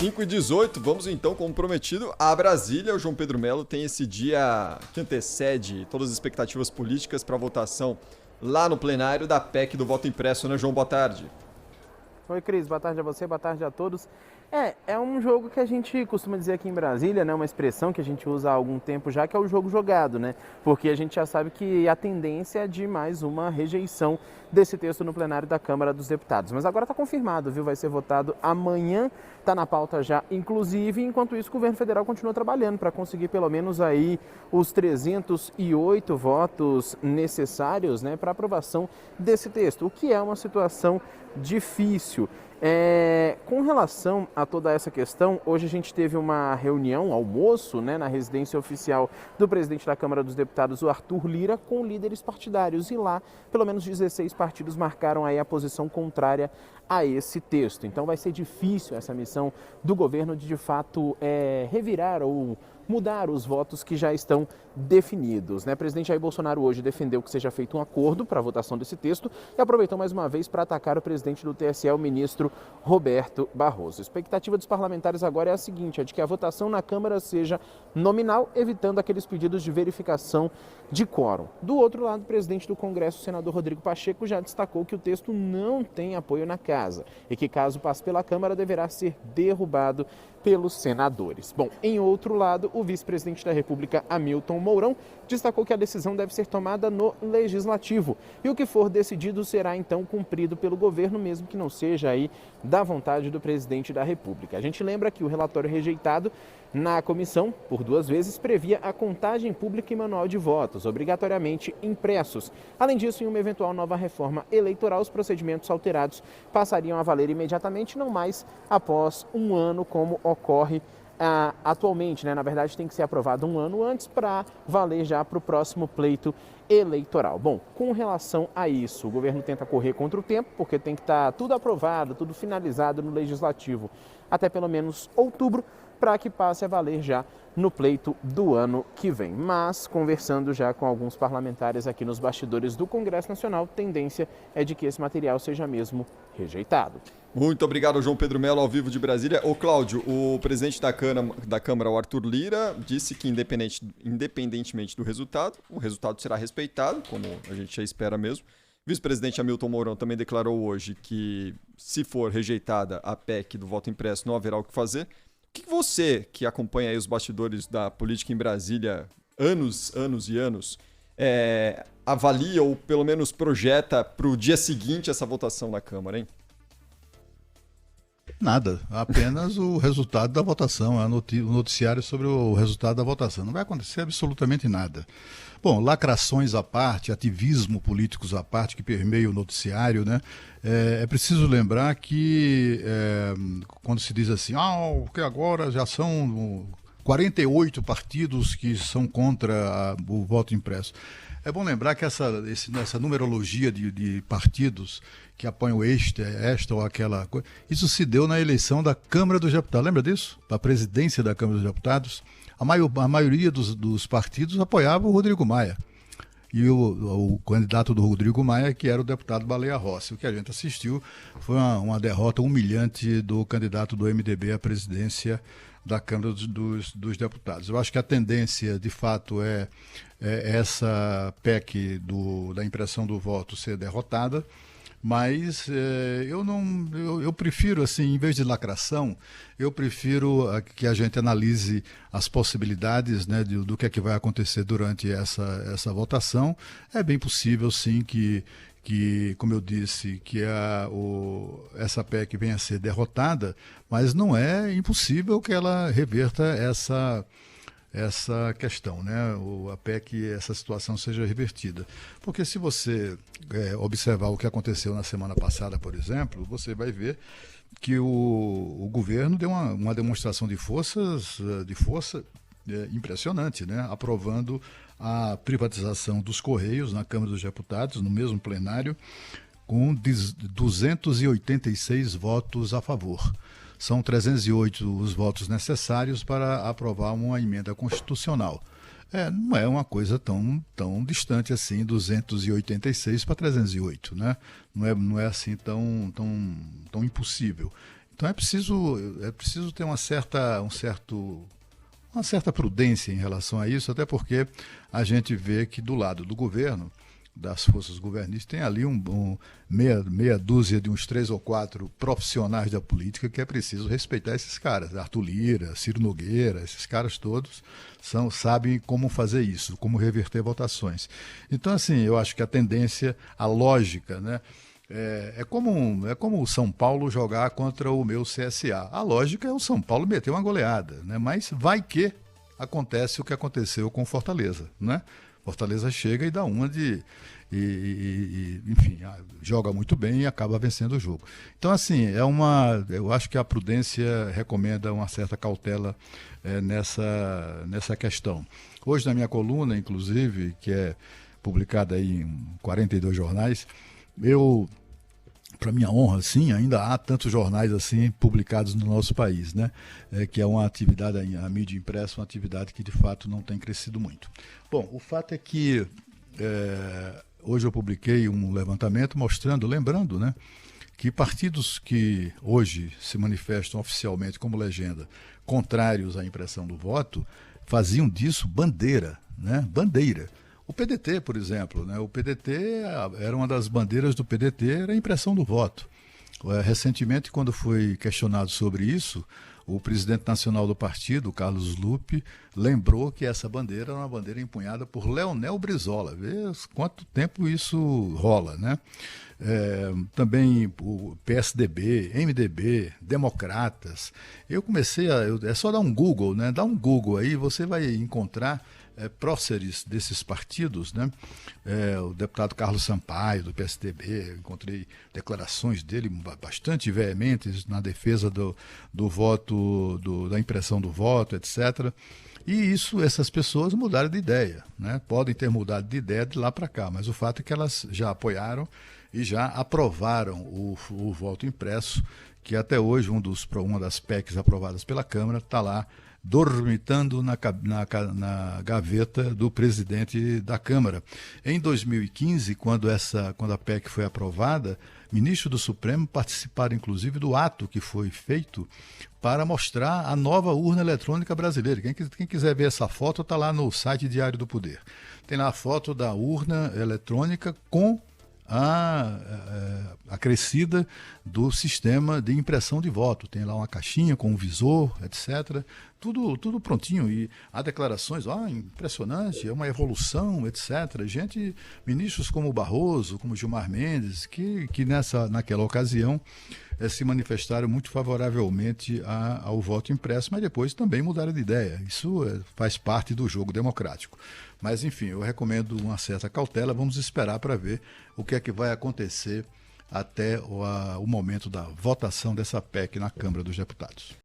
5h18, vamos então, como prometido, a Brasília. O João Pedro Melo tem esse dia que antecede todas as expectativas políticas para a votação lá no plenário da PEC do voto impresso, né, João? Boa tarde. Oi, Cris, boa tarde a você, boa tarde a todos. É um jogo que a gente costuma dizer aqui em Brasília, né? Uma expressão que a gente usa há algum tempo já, que é o jogo jogado, né? Porque a gente já sabe que a tendência é de mais uma rejeição desse texto no plenário da Câmara dos Deputados. Mas agora está confirmado, viu? Vai ser votado amanhã, está na pauta já, inclusive. Enquanto isso, o governo federal continua trabalhando para conseguir pelo menos aí os 308 votos necessários, né, para aprovação desse texto, o que é uma situação difícil. Com relação a toda essa questão, hoje a gente teve uma reunião, almoço, né, na residência oficial do presidente da Câmara dos Deputados, o Arthur Lira, com líderes partidários. E lá, pelo menos 16 partidos marcaram aí a posição contrária a esse texto. Então vai ser difícil essa missão do governo de fato, revirar ou mudar os votos que já estão definidos, né? O presidente Jair Bolsonaro hoje defendeu que seja feito um acordo para a votação desse texto e aproveitou mais uma vez para atacar o presidente do TSE, o ministro Roberto Barroso. A expectativa dos parlamentares agora é a seguinte, é de que a votação na Câmara seja nominal, evitando aqueles pedidos de verificação de quórum. Do outro lado, o presidente do Congresso, o senador Rodrigo Pacheco, já destacou que o texto não tem apoio na casa e que, caso passe pela Câmara, deverá ser derrubado pelos senadores. Bom, em outro lado, o vice-presidente da República, Hamilton Mourão, destacou que a decisão deve ser tomada no Legislativo e o que for decidido será então cumprido pelo governo, mesmo que não seja aí da vontade do presidente da República. A gente lembra que o relatório rejeitado na comissão, por 2 vezes, previa a contagem pública e manual de votos, obrigatoriamente impressos. Além disso, em uma eventual nova reforma eleitoral, os procedimentos alterados passariam a valer imediatamente, não mais após um ano, como ocorre atualmente, né? Na verdade, tem que ser aprovado um ano antes para valer já para o próximo pleito eleitoral. Bom, com relação a isso, o governo tenta correr contra o tempo, porque tem que estar tudo aprovado, tudo finalizado no Legislativo até pelo menos outubro, para que passe a valer já no pleito do ano que vem. Mas, conversando já com alguns parlamentares aqui nos bastidores do Congresso Nacional, tendência é de que esse material seja mesmo rejeitado. Muito obrigado, João Pedro Melo, ao vivo de Brasília. Ô, Cláudio, o presidente da Câmara, o Arthur Lira, disse que independentemente do resultado, o resultado será respeitado, como a gente já espera mesmo. O vice-presidente Hamilton Mourão também declarou hoje que, se for rejeitada a PEC do voto impresso, não haverá o que fazer. O que você, que acompanha aí os bastidores da política em Brasília anos e anos, avalia ou pelo menos projeta para o dia seguinte essa votação na Câmara, hein? Nada, apenas o resultado da votação, o noticiário sobre o resultado da votação. Não vai acontecer absolutamente nada. Bom, lacrações à parte, ativismo políticos à parte que permeia o noticiário, né? É preciso lembrar que quando se diz assim, porque agora já são 48 partidos que são contra o voto impresso. É bom lembrar que essa numerologia de partidos que apoiam esta ou aquela coisa, isso se deu na eleição da Câmara dos Deputados. Lembra disso? Da presidência da Câmara dos Deputados. A maioria dos partidos apoiava o Rodrigo Maia. E o candidato do Rodrigo Maia, que era o deputado Baleia Rossi. O que a gente assistiu foi uma derrota humilhante do candidato do MDB à presidência da Câmara dos Deputados. Eu acho que a tendência, de fato, é essa PEC da impressão do voto ser derrotada, mas eu prefiro, assim, em vez de lacração, eu prefiro que a gente analise as possibilidades, né, do que é que vai acontecer durante essa votação. É bem possível, sim, que como eu disse, que essa PEC venha a ser derrotada, mas não é impossível que ela reverta essa questão, né? A PEC, essa situação seja revertida. Porque se você observar o que aconteceu na semana passada, por exemplo, você vai ver que o governo deu uma demonstração de força impressionante, né? Aprovando a privatização dos Correios na Câmara dos Deputados, no mesmo plenário, com 286 votos a favor. São 308 os votos necessários para aprovar uma emenda constitucional. Não é uma coisa tão distante assim, 286 para 308, né? Não é assim tão impossível. Então é preciso ter uma certa prudência em relação a isso, até porque a gente vê que do lado do governo, das forças governistas, tem ali meia dúzia de uns 3 ou 4 profissionais da política que é preciso respeitar esses caras. Arthur Lira, Ciro Nogueira, esses caras todos sabem como fazer isso, como reverter votações. Então, assim, eu acho que a tendência, a lógica, né? É como o São Paulo jogar contra o meu CSA. A lógica é o São Paulo meter uma goleada, né? Mas vai que acontece o que aconteceu com Fortaleza, né? Fortaleza chega e dá uma enfim, joga muito bem e acaba vencendo o jogo. Então, assim, eu acho que a prudência recomenda uma certa cautela nessa questão. Hoje, na minha coluna, inclusive, que é publicada aí em 42 jornais, para minha honra, sim, ainda há tantos jornais assim publicados no nosso país, né? Que é uma atividade, a mídia impressa, uma atividade que de fato não tem crescido muito. Bom, o fato é que hoje eu publiquei um levantamento lembrando, né, que partidos que hoje se manifestam oficialmente como legenda contrários à impressão do voto faziam disso bandeira, né? Bandeira. O PDT, por exemplo, né? O PDT era uma das bandeiras do PDT, era a impressão do voto. Recentemente, quando foi questionado sobre isso, o presidente nacional do partido, Carlos Lupe, lembrou que essa bandeira era uma bandeira empunhada por Leonel Brizola. Vê quanto tempo isso rola, né? Também o PSDB, MDB, Democratas. É só dar um Google, né? Dá um Google aí, você vai encontrar próceres desses partidos, né? O deputado Carlos Sampaio, do PSDB, encontrei declarações dele bastante veementes na defesa do voto, da impressão do voto, etc. E essas pessoas mudaram de ideia, né? Podem ter mudado de ideia de lá para cá, mas o fato é que elas já apoiaram e já aprovaram o voto impresso, que até hoje uma das PECs aprovadas pela Câmara está lá dormitando na gaveta do presidente da Câmara. Em 2015, quando a PEC foi aprovada, ministros do Supremo participaram, inclusive, do ato que foi feito para mostrar a nova urna eletrônica brasileira. Quem quiser ver essa foto, está lá no site Diário do Poder. Tem lá a foto da urna eletrônica com a acrescida do sistema de impressão de voto. Tem lá uma caixinha com um visor, etc. Tudo prontinho. E há declarações, impressionante, é uma evolução, etc. Ministros como Barroso, como Gilmar Mendes, que naquela ocasião se manifestaram muito favoravelmente ao voto impresso, mas depois também mudaram de ideia. Isso faz parte do jogo democrático. Mas, enfim, eu recomendo uma certa cautela. Vamos esperar para ver o que é que vai acontecer até o momento da votação dessa PEC na Câmara dos Deputados.